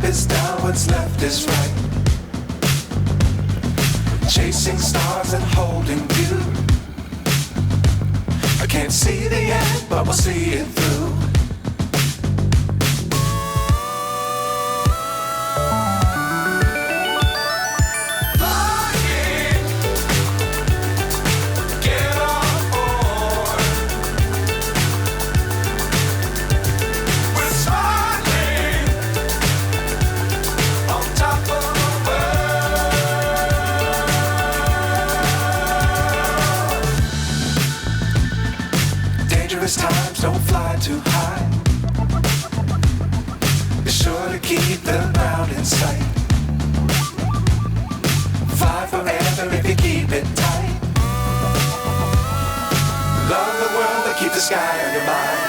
is down, what's left is right. Chasing stars and holding you. I can't see the end, but we'll see it through. Times don't fly too high. Be sure to keep the ground in sight. Fly forever if you keep it tight. Love the world, but keep the sky on your mind.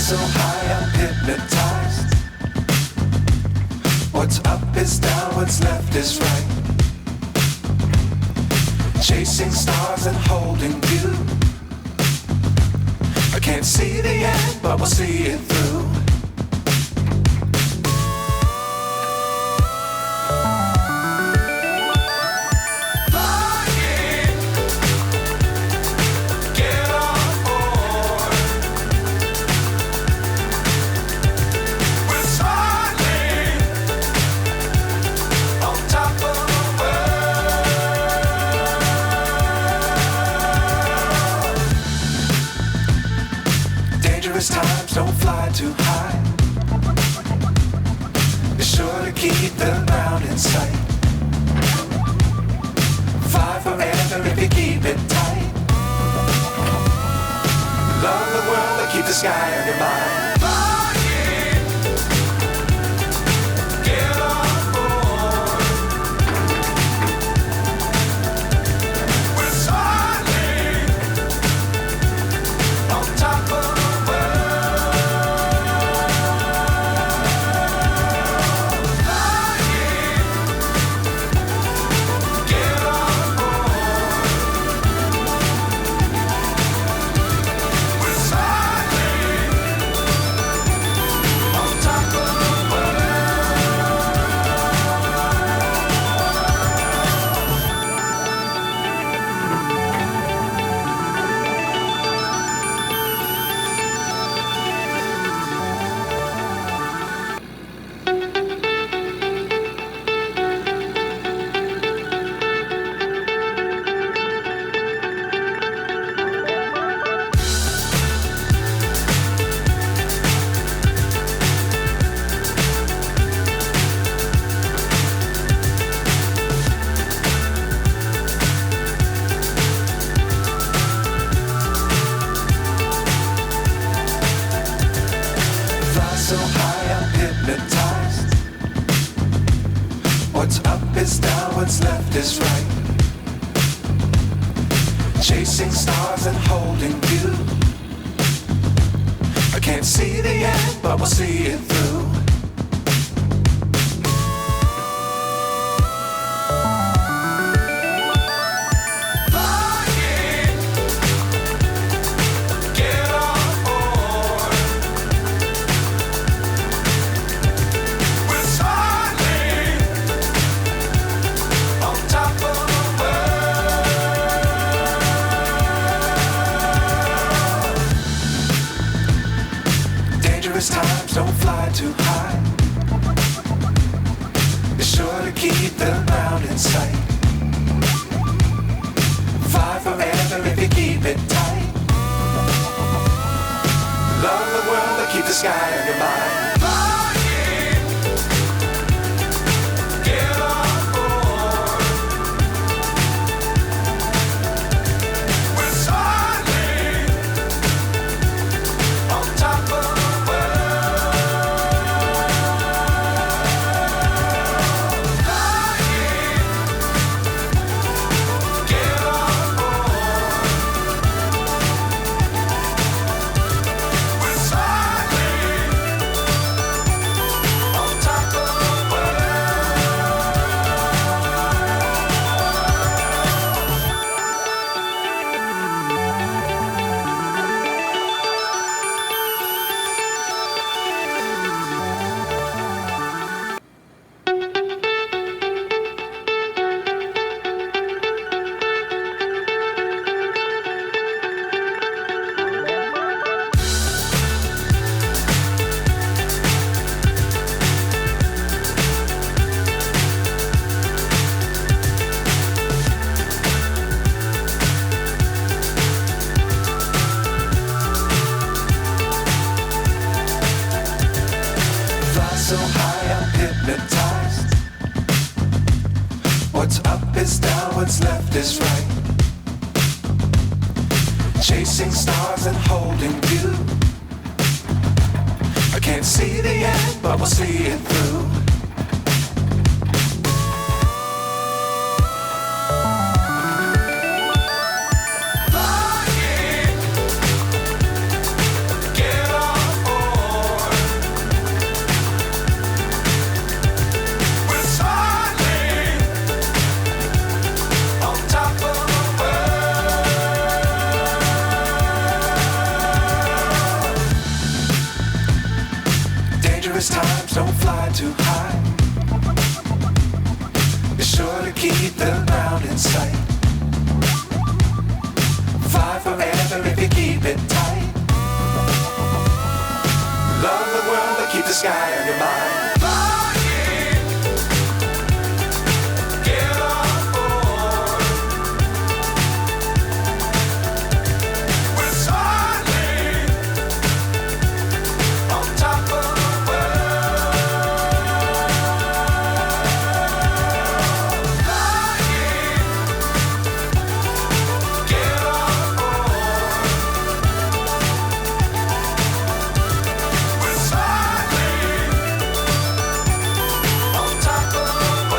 So high I'm hypnotized. What's up is down, what's left is right. Chasing stars and holding you. I can't see the end, but we'll see it through. Times don't fly too high. Be sure to keep the ground in sight. Fly forever if you keep it tight. Love the world, but keep the sky on your mind. So high I'm hypnotized. What's up is down, what's left is right. Chasing stars and holding you. I can't see the end, but we'll see it through. We're times don't fly too high. Be sure to keep the ground in sight. Fly forever if you keep it tight. Love the world but keep the sky on your mind. Flying, get on board. We're soaring on top of the world. Flying, get on board. We're soaring on top of the so high I'm hypnotized. What's up is down, what's left is right. Chasing stars and holding you. I can't see the end, but we'll see it through. Flying, get on board. We're soaring on top of the world. Dangerous times don't fly too high. Be sure to keep the ground in sight. Fly forever if you keep it tight. Love the world but keep the sky on your mind. Flying, get on board. We're soaring on top of the world. Flying, get on board. We're soaring on top of the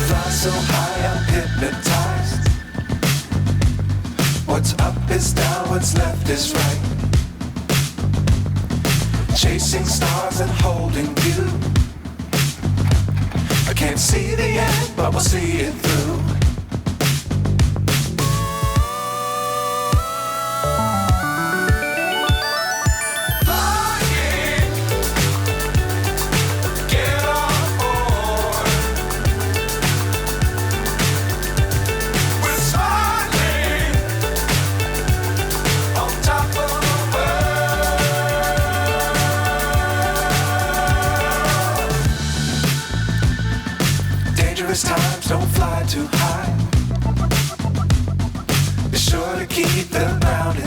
Fly so high I'm hypnotized. What's up is down, what's left is right. Chasing stars and holding you. I can't see the end, but we'll see it through. Flying, get on board. We're soaring on top of the world. Dangerous times don't fly too high. Be sure to keep the ground in